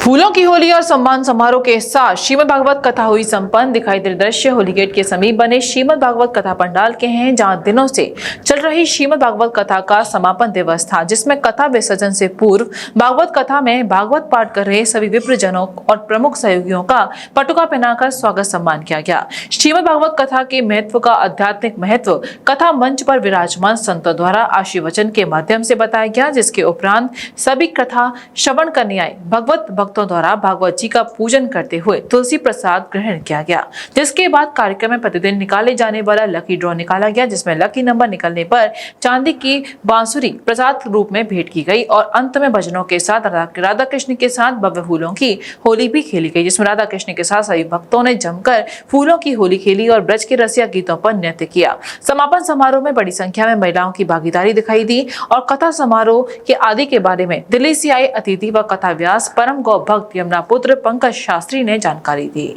फूलों की होली और सम्मान समारोह के साथ श्रीमद् भागवत कथा हुई संपन्न। दिखाई दे दृश्य होली गेट के समीप बने श्रीमद् भागवत कथा पंडाल के हैं, जहां दिनों से चल रही श्रीमद् भागवत कथा का समापन दिवस था, जिसमें कथा विसर्जन से पूर्व भागवत कथा में भागवत पाठ कर रहे सभी विप्रजनों और प्रमुख सहयोगियों का पटुका पहनाकर स्वागत सम्मान किया गया। श्रीमद् भागवत कथा के महत्व का आध्यात्मिक महत्व कथा मंच पर विराजमान संतों द्वारा आशीर्वचन के माध्यम से बताया गया, जिसके उपरांत सभी कथा श्रवण करने आए भगवत भक्तों द्वारा भागवत जी का पूजन करते हुए तुलसी प्रसाद ग्रहण किया गया। जिसके बाद कार्यक्रम में प्रतिदिन निकाले जाने वाला लकी ड्रॉ निकाला गया, जिसमें लकी नंबर निकलने पर चांदी की बांसुरी प्रसाद रूप में भेंट की गई और अंत में भजनों के साथ राधा कृष्ण के साथ भव्य फूलों की होली भी खेली गई, जिसमें राधा कृष्ण के साथ सभी भक्तों ने जमकर फूलों की होली खेली और ब्रज के रसिया गीतों पर नृत्य किया। समापन समारोह में बड़ी संख्या में महिलाओं की भागीदारी दिखाई दी और कथा समारोह के आदि के बारे में दिल्ली से आए अतिथि व कथा व्यास परम गौ भक्त यमुना पुत्र पंकज शास्त्री ने जानकारी दी।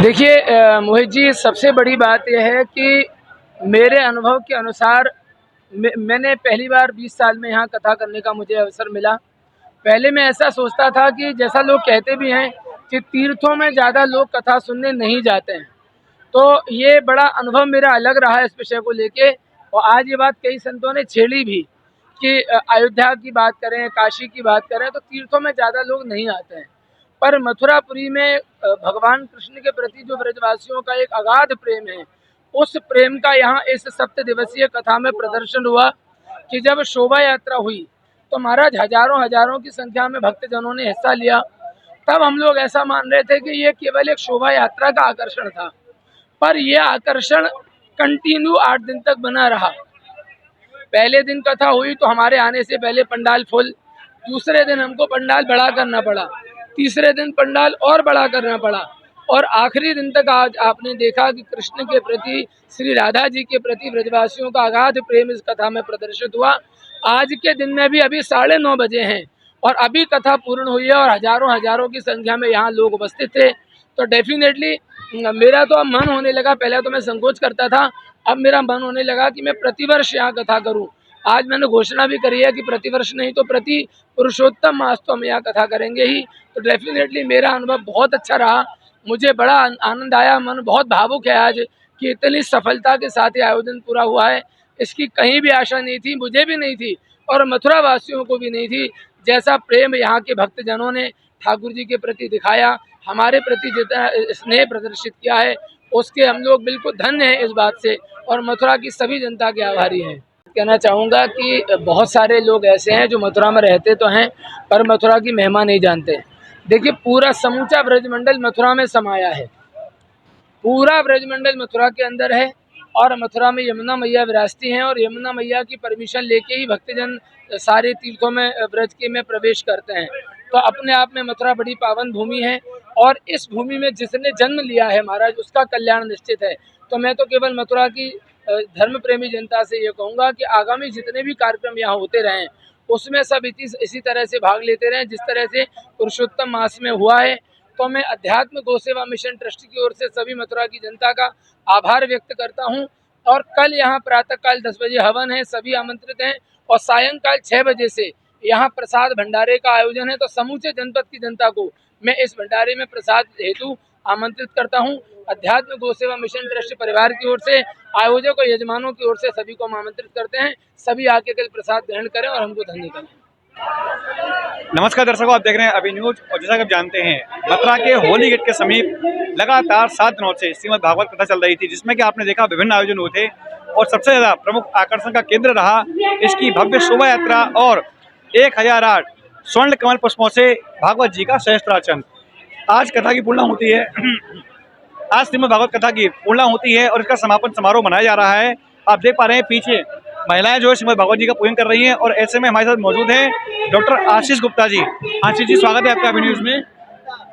देखिए मोहित जी, सबसे बड़ी बात यह है कि मेरे अनुभव के अनुसार मैंने पहली बार 20 साल में यहाँ कथा करने का मुझे अवसर मिला। पहले मैं ऐसा सोचता था कि जैसा लोग कहते भी हैं कि तीर्थों में ज़्यादा लोग कथा सुनने नहीं जाते हैं, तो ये बड़ा अनुभव मेरा अलग रहा इस विषय को लेके। और आज ये बात कई संतों ने छेड़ी भी कि अयोध्या की बात करें, काशी की बात करें, तो तीर्थों में ज़्यादा लोग नहीं आते हैं, पर मथुरापुरी में भगवान कृष्ण के प्रति जो ब्रजवासियों का एक अगाध प्रेम है, उस प्रेम का यहाँ इस 7 दिवसीय कथा में प्रदर्शन हुआ कि जब शोभा यात्रा हुई तो महाराज हजारों की संख्या में भक्तजनों ने हिस्सा लिया। तब हम लोग ऐसा मान रहे थे कि ये केवल एक शोभा यात्रा का आकर्षण था, पर यह आकर्षण कंटिन्यू 8 दिन तक बना रहा। पहले दिन कथा हुई तो हमारे आने से पहले पंडाल फुल, दूसरे दिन हमको पंडाल बड़ा करना पड़ा, तीसरे दिन पंडाल और बड़ा करना पड़ा, और आखिरी दिन तक आज आपने देखा कि कृष्ण के प्रति, श्री राधा जी के प्रति ब्रजवासियों का अगाध प्रेम इस कथा में प्रदर्शित हुआ। आज के दिन में भी अभी 9:30 बजे हैं और अभी कथा पूर्ण हुई है और हजारों की संख्या में यहाँ लोग उपस्थित थे। तो डेफिनेटली मेरा तो अब मन होने लगा, पहले तो मैं संकोच करता था, अब मेरा मन होने लगा कि मैं प्रतिवर्ष यहाँ कथा करूँ। आज मैंने घोषणा भी करी है कि प्रतिवर्ष नहीं तो प्रति पुरुषोत्तम मास तो हम यहाँ कथा करेंगे ही। तो डेफिनेटली मेरा अनुभव बहुत अच्छा रहा, मुझे बड़ा आनंद आया, मन बहुत भावुक है आज कि इतनी सफलता के साथ ये आयोजन पूरा हुआ है। इसकी कहीं भी आशा नहीं थी, मुझे भी नहीं थी और मथुरा वासियों को भी नहीं थी। जैसा प्रेम यहाँ के भक्तजनों ने ठाकुर जी के प्रति दिखाया, हमारे प्रति जितना स्नेह प्रदर्शित किया है, उसके हम लोग बिल्कुल धन्य हैं इस बात से और मथुरा की सभी जनता के आभारी हैं। कहना चाहूँगा कि बहुत सारे लोग ऐसे हैं जो मथुरा में रहते तो हैं पर मथुरा की महिमा नहीं जानते। देखिए, पूरा समूचा ब्रजमंडल मथुरा में समाया है, पूरा ब्रजमंडल मथुरा के अंदर है और मथुरा में यमुना मैया विराजती हैं और यमुना मैया की परमिशन लेके ही भक्तजन सारे तीर्थों में ब्रज के में प्रवेश करते हैं। तो अपने आप में मथुरा बड़ी पावन भूमि है और इस भूमि में जिसने जन्म लिया है महाराज, उसका कल्याण निश्चित है। तो मैं तो केवल मथुरा की धर्म प्रेमी जनता से ये कहूँगा कि आगामी जितने भी कार्यक्रम यहाँ होते रहें उसमें सब इसी तरह से भाग लेते रहें जिस तरह से पुरुषोत्तम मास में हुआ है। तो मैं अध्यात्म गौ सेवा मिशन ट्रस्ट की ओर से सभी मथुरा की जनता का आभार व्यक्त करता हूं। और कल यहाँ प्रातःकाल 10 बजे हवन है, सभी आमंत्रित हैं और सायंकाल 6 बजे से यहाँ प्रसाद भंडारे का आयोजन है। तो समूचे जनपद की जनता को मैं इस भंडारे में प्रसाद हेतु आमंत्रित करता हूँ। अध्यात्म गौ सेवा मिशन ट्रस्ट परिवार की ओर से, आयोजक और यजमानों की ओर से सभी को हम आमंत्रित करते हैं। सभी आके कल प्रसाद ग्रहण करें और हमको धन्य करें। नमस्कार दर्शकों, आप देख रहे हैं अभी न्यूज और जैसा कि आप जानते हैं मथुरा के होली गेट के समीप लगातार 7 दिनों से श्रीमद् भागवत कथा चल रही थी, जिसमें कि आपने देखा विभिन्न आयोजन हुए थे और सबसे ज्यादा प्रमुख आकर्षण का केंद्र रहा इसकी भव्य शोभा यात्रा और 1008 स्वर्ण कमल पुष्पों से भागवत जी का सहस्त्रार्चन। आज कथा की पूर्णाहुति है, आज श्रीमद् भागवत कथा की पूर्णाहुति है और इसका समापन समारोह मनाया जा रहा है। आप देख पा रहे हैं पीछे महिलाएं जो है श्रीमद् भागवत जी का पूजन कर रही हैं और ऐसे में हमारे साथ मौजूद हैं डॉक्टर आशीष गुप्ता जी। आशीष जी, स्वागत है आपका अभी न्यूज में।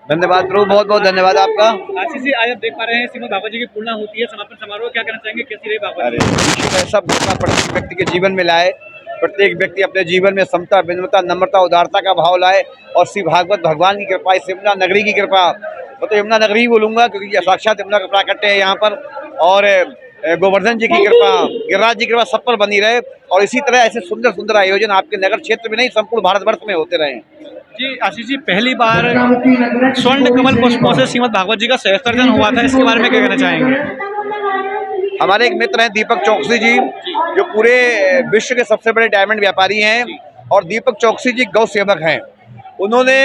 धन्यवाद प्रभु, बहुत बहुत धन्यवाद आपका। आशीष जी, आज आप देख पा रहे हैं श्रीमद् भागवत जी की पूर्णाहुति है, समापन समारोह, क्या कहना चाहेंगे, कैसी रही भागवत? सब घटना प्रत्येक व्यक्ति के जीवन में लाए, प्रत्येक व्यक्ति अपने जीवन में समता, विनम्रता, नम्रता, उदारता का भाव लाए और श्री भागवत भगवान की कृपा, इस यमुना नगरी की कृपा, तो यमुना नगरी बोलूंगा क्योंकि साक्षात यमुना का प्राकट्य है यहाँ पर। और गोवर्धन जी की कृपा, गिरिराज जी की कृपा सब पर बनी रहे और इसी तरह ऐसे सुंदर सुंदर आयोजन आपके नगर क्षेत्र में नहीं संपूर्ण भारतवर्ष में होते रहे। जी आशीष जी, पहली बार स्वर्ण कमल पुष्पों से श्रीमद् भागवत जी का सहस्त्रजन हुआ था, इसके बारे में क्या कहना चाहेंगे? हमारे एक मित्र हैं दीपक चौकसी जी, जो पूरे विश्व के सबसे बड़े डायमंड व्यापारी हैं और दीपक चौकसी जी गौ सेवक हैं। उन्होंने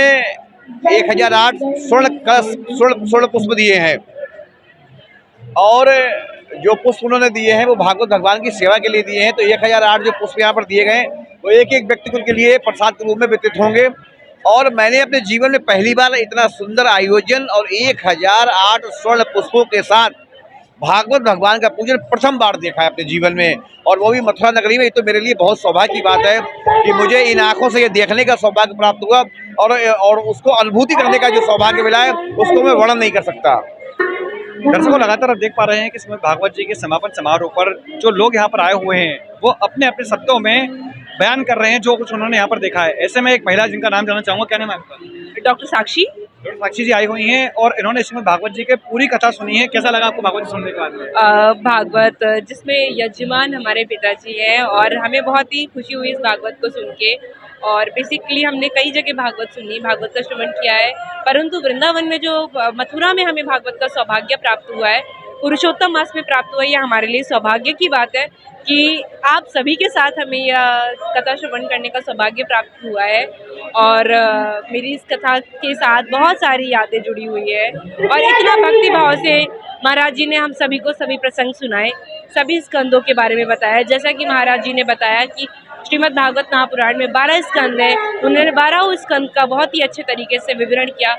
1008 स्वर्ण पुष्प दिए हैं और जो पुष्प उन्होंने दिए हैं वो भागवत भगवान की सेवा के लिए दिए हैं। तो 1008 जो पुष्प यहाँ पर दिए गए वो एक एक व्यक्ति के लिए प्रसाद के रूप में वितरित होंगे। और मैंने अपने जीवन में पहली बार इतना सुंदर आयोजन और 1008 स्वर्ण पुष्पों के साथ भागवत भगवान का पूजन प्रथम बार देखा है अपने जीवन में, और वो भी मथुरा नगरी में। ये तो मेरे लिए बहुत सौभाग्य की बात है कि मुझे इन आंखों से ये देखने का सौभाग्य प्राप्त हुआ और उसको अनुभूति करने का जो सौभाग्य मिला है उसको मैं वर्णन नहीं कर सकता। दर्शकों, लगातार आप देख पा रहे हैं कि श्रीमद् भागवत जी के समापन समारोह पर जो लोग यहाँ पर आए हुए हैं वो अपने अपने शब्दों में बयान कर रहे हैं जो कुछ उन्होंने यहाँ पर देखा है। ऐसे में एक महिला जिनका नाम जानना चाहूंगा, क्या नाम है आपका? डॉक्टर साक्षी। डॉक्टर साक्षी जी आई हुई हैं और इन्होंने श्रीमद् भागवत जी के पूरी कथा सुनी है। कैसा लगा आपको भागवत जी सुनने के बाद में? भागवत जिसमें यजमान हमारे पिताजी हैं और हमें बहुत ही खुशी हुई इस भागवत को सुन के। और बेसिकली हमने कई जगह भागवत सुनी, भागवत का श्रवण किया है, परंतु वृंदावन में जो मथुरा में हमें भागवत का सौभाग्य प्राप्त हुआ है, पुरुषोत्तम मास में प्राप्त हुआ है, यह हमारे लिए सौभाग्य की बात है कि आप सभी के साथ हमें यह कथा श्रवण करने का सौभाग्य प्राप्त हुआ है। और मेरी इस कथा के साथ बहुत सारी यादें जुड़ी हुई है और इतना भक्ति भाव से महाराज जी ने हम सभी को सभी प्रसंग सुनाए, सभी स्कंदों के बारे में बताया। जैसा कि महाराज जी ने बताया कि श्रीमद् भागवत महापुराण में 12 स्कंद है, उन्होंने 12 स्कंद का बहुत ही अच्छे तरीके से विवरण किया,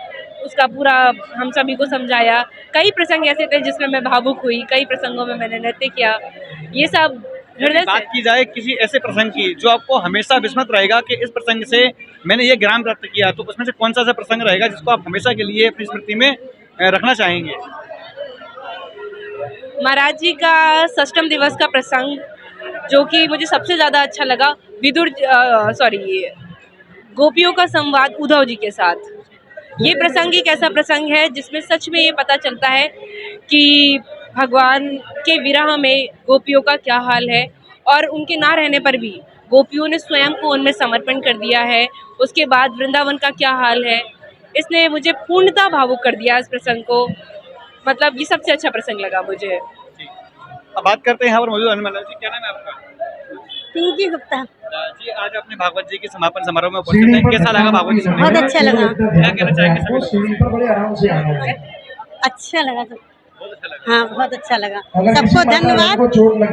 उसका पूरा हम सभी को समझाया। कई प्रसंग ऐसे थे जिसमें मैं भावुक हुई, कई प्रसंगों में मैंने नृत्य किया। ये सब हृदय बात की जाए किसी ऐसे प्रसंग की जो आपको हमेशा विस्मृत रहेगा कि इस प्रसंग से मैंने ये ज्ञान प्राप्त किया, तो उसमें से कौन सा ऐसा प्रसंग रहेगा जिसको आप हमेशा के लिए अपनी स्मृति में रखना चाहेंगे? महाराज जी का षष्ठम दिवस का प्रसंग जो कि मुझे सबसे ज़्यादा अच्छा लगा, गोपियों का संवाद उद्धव जी के साथ। ये प्रसंग एक ऐसा प्रसंग है जिसमें सच में ये पता चलता है कि भगवान के विरह में गोपियों का क्या हाल है और उनके ना रहने पर भी गोपियों ने स्वयं को उनमें समर्पण कर दिया है। उसके बाद वृंदावन का क्या हाल है, इसने मुझे पूर्णतः भावुक कर दिया इस प्रसंग को। मतलब ये सबसे अच्छा प्रसंग लगा मुझे। अब बात करते हैं यहाँ पर मौजूद अनुमंडल जी, क्या नाम है आपका? पिंकी गुप्ता। जी, आज आपने भागवत जी के समापन समारोह में उपस्थित हैं, कैसा लगा भागवत जी सुनने बहुत में? अच्छा लगा। क्या कहना चाहेंगे सभी? अच्छा लगा सब। बहुत अच्छा लगा। हाँ, बहुत अच्छा लगा। सबको धन्यवाद,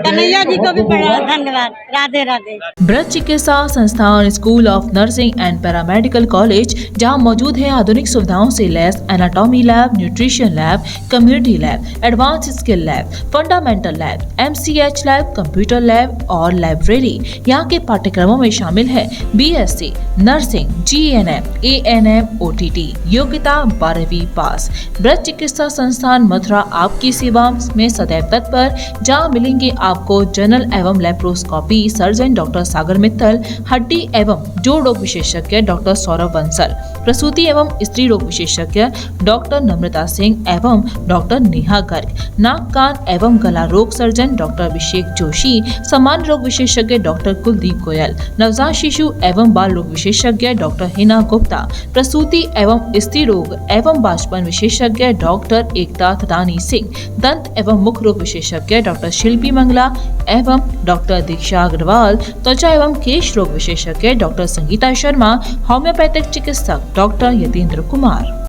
कन्हैया जी को भी बड़ा धन्यवाद। Radhe Radhe. Braj Chikitsa Sansthan school of nursing and paramedical college, जहां मौजूद है आधुनिक सुविधाओं से लैस anatomy lab, nutrition lab, community lab, advance skill lab, fundamental lab, MCH lab, computer lab और लाइब्रेरी। यहाँ के पाठ्यक्रमों में शामिल है BSc nursing, GNM, ANM, OTT, योग्यता 12वीं पास। ब्रज चिकित्सा संस्थान मथुरा आपकी सेवा में सदैव तत्पर, जहां मिलेंगे आपको जनरल एवं लेप्रोस्कोपी सर्जन डॉक्टर सागर मित्तल, हड्डी एवं जोड़ रोग विशेषज्ञ डॉक्टर सौरभ बंसल, प्रसूति एवं स्त्री रोग विशेषज्ञ डॉक्टर नम्रता सिंह एवं डॉक्टर नेहा गर्ग, नाक कान एवं गला रोग सर्जन डॉक्टर अभिषेक जोशी, सामान्य रोग विशेषज्ञ डॉक्टर कुलदीप गोयल, नवजात शिशु एवं बाल रोग विशेषज्ञ डॉक्टर हिना गुप्ता, प्रसूति एवं स्त्री रोग एवं बाष्पन विशेषज्ञ डॉक्टर एकता थदानी सिंह, दंत एवं मुख रोग विशेषज्ञ डॉक्टर शिल्पी मंगला एवं डॉक्टर दीक्षा अग्रवाल, त्वचा एवं केश रोग विशेषज्ञ डॉक्टर संगीता शर्मा, होम्योपैथिक चिकित्सक डॉक्टर यतीन्द्र कुमार।